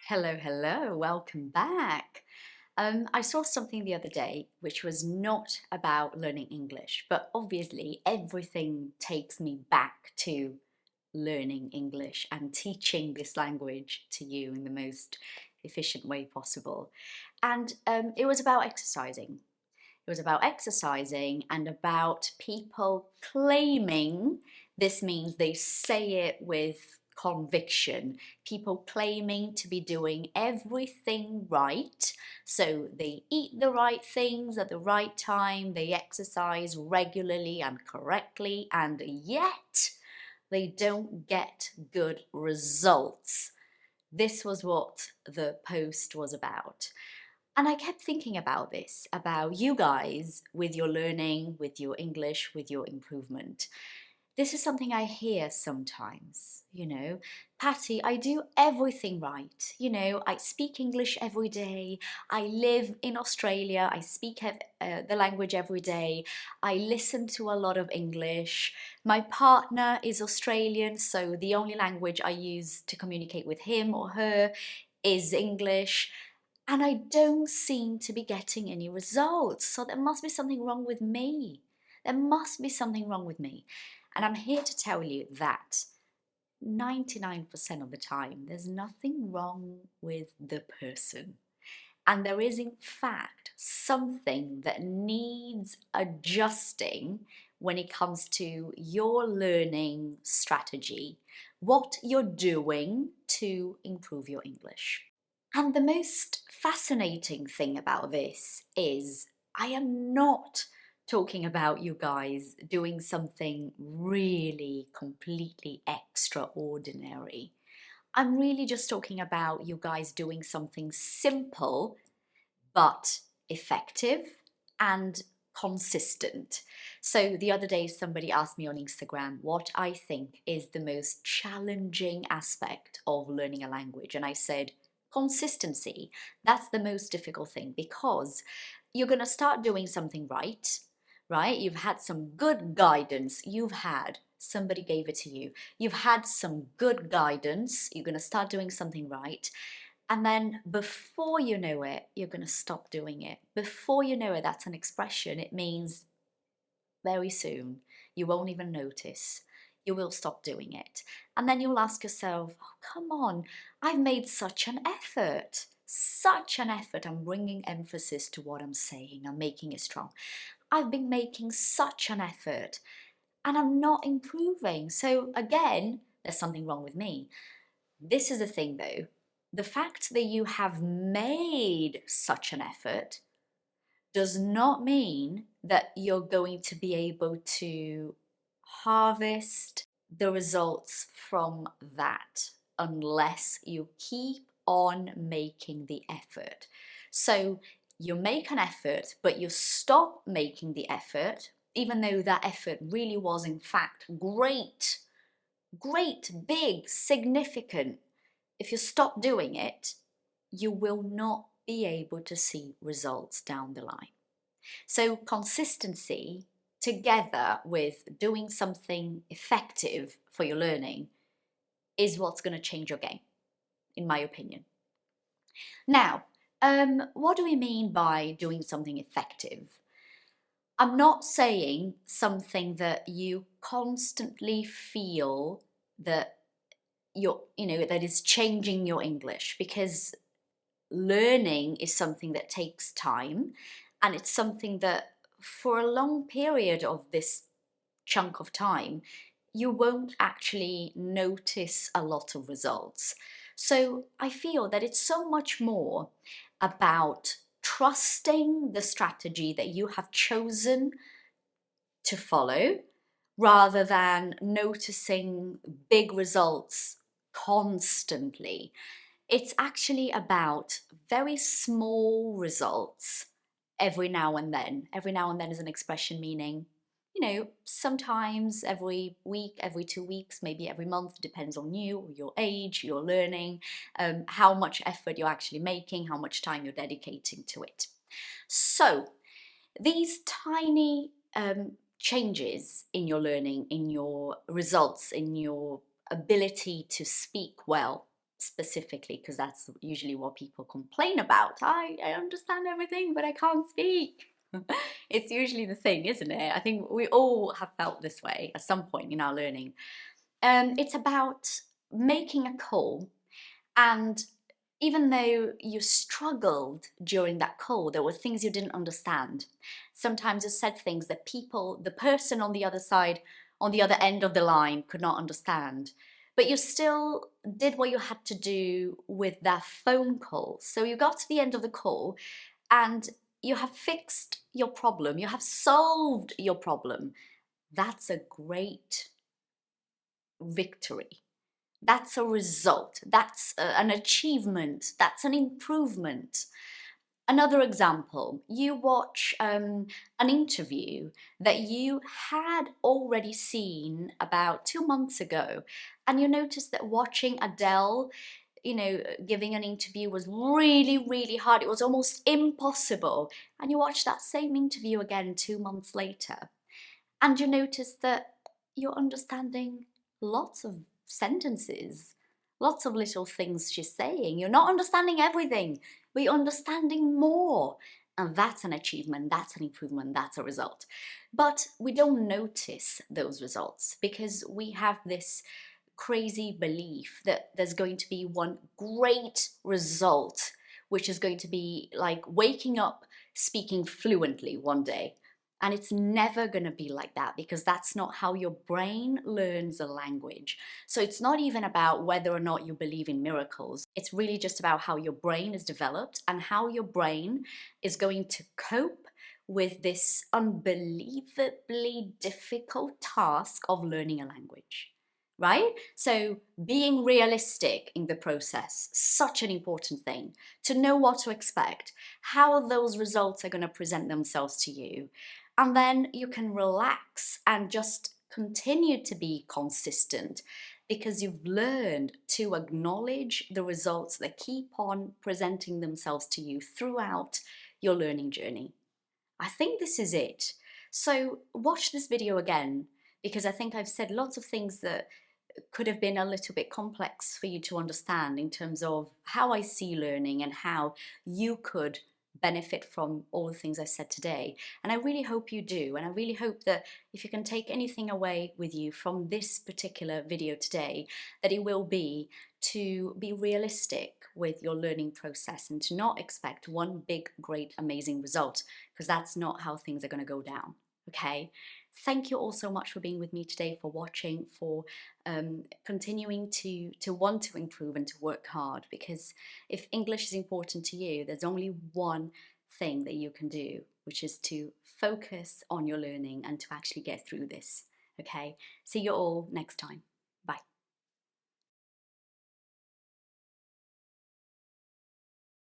Hello, hello, welcome back. I saw something the other day which was not about learning English, but obviously everything takes me back to learning English and teaching this language to you in the most efficient way possible. And it was about exercising. It was about exercising and about people claiming, this means they say it with conviction, people claiming to be doing everything right. So they eat the right things at the right time, they exercise regularly and correctly, and yet they don't get good results. This was what the post was about. And I kept thinking about this, about you guys with your learning, with your English, with your improvement. This is something I hear sometimes, Patty, I do everything right. I speak English every day. I live in Australia. I speak the language every day. I listen to a lot of English. My partner is Australian, so the only language I use to communicate with him or her is English. And I don't seem to be getting any results. So there must be something wrong with me. There must be something wrong with me. And I'm here to tell you that 99% of the time, there's nothing wrong with the person. And there is, in fact, something that needs adjusting when it comes to your learning strategy, what you're doing to improve your English. And the most fascinating thing about this is I am not talking about you guys doing something really completely extraordinary. I'm really just talking about you guys doing something simple but effective and consistent. So the other day somebody asked me on Instagram what I think is the most challenging aspect of learning a language, and I said consistency. That's the most difficult thing, because you're going to start doing something right? You've had some good guidance, somebody gave it to you, you've had some good guidance, you're going to start doing something right. And then before you know it, you're going to stop doing it. Before you know it, that's an expression. It means very soon you won't even notice. You will stop doing it. And then you'll ask yourself, oh, come on, I've made such an effort. Such an effort. I'm bringing emphasis to what I'm saying. I'm making it strong. I've been making such an effort and I'm not improving. So again, there's something wrong with me. This is the thing though. The fact that you have made such an effort does not mean that you're going to be able to harvest the results from that unless you keep on making the effort. So you make an effort, but you stop making the effort, even though that effort really was in fact great, big, significant. If you stop doing it, you will not be able to see results down the line. So consistency together with doing something effective for your learning is what's going to change your game, in my opinion. Now, what do we mean by doing something effective? I'm not saying something that you constantly feel that that is changing your English, because learning is something that takes time, and it's something that for a long period of this chunk of time you won't actually notice a lot of results. So I feel that it's so much more about trusting the strategy that you have chosen to follow, rather than noticing big results constantly. It's actually about very small results every now and then. Every now and then is an expression meaning, sometimes every week, every 2 weeks, maybe every month, depends on you, your age, your learning, how much effort you're actually making, how much time you're dedicating to it. So these tiny changes in your learning, in your results, in your ability to speak well, specifically, because that's usually what people complain about. I understand everything, but I can't speak. It's usually the thing, isn't it? I think we all have felt this way at some point in our learning. It's about making a call, and even though you struggled during that call, there were things you didn't understand. Sometimes you said things that the person on the other side, on the other end of the line, could not understand. But you still did what you had to do with that phone call. So you got to the end of the call and you have fixed your problem, you have solved your problem. That's a great victory. That's a result. That's an achievement. That's an improvement. Another example, you watch an interview that you had already seen about 2 months ago, and you notice that watching Adele, giving an interview was really, really hard. It was almost impossible. And you watch that same interview again 2 months later, and you notice that you're understanding lots of sentences, lots of little things she's saying. You're not understanding everything, but you're understanding more. And that's an achievement, that's an improvement, that's a result. But we don't notice those results because we have this crazy belief that there's going to be one great result, which is going to be like waking up speaking fluently one day. And it's never going to be like that because that's not how your brain learns a language. So it's not even about whether or not you believe in miracles. It's really just about how your brain is developed and how your brain is going to cope with this unbelievably difficult task of learning a language. Right? So being realistic in the process, such an important thing, to know what to expect, how those results are going to present themselves to you. And then you can relax and just continue to be consistent because you've learned to acknowledge the results that keep on presenting themselves to you throughout your learning journey. I think this is it. So watch this video again because I think I've said lots of things that could have been a little bit complex for you to understand in terms of how I see learning and how you could benefit from all the things I said today. And I really hope you do. And I really hope that if you can take anything away with you from this particular video today, that it will be to be realistic with your learning process and to not expect one big, great, amazing result, because that's not how things are going to go down. Okay? Thank you all so much for being with me today, for watching, for continuing to want to improve and to work hard, because if English is important to you, there's only one thing that you can do, which is to focus on your learning and to actually get through this. Okay? See you all next time. Bye.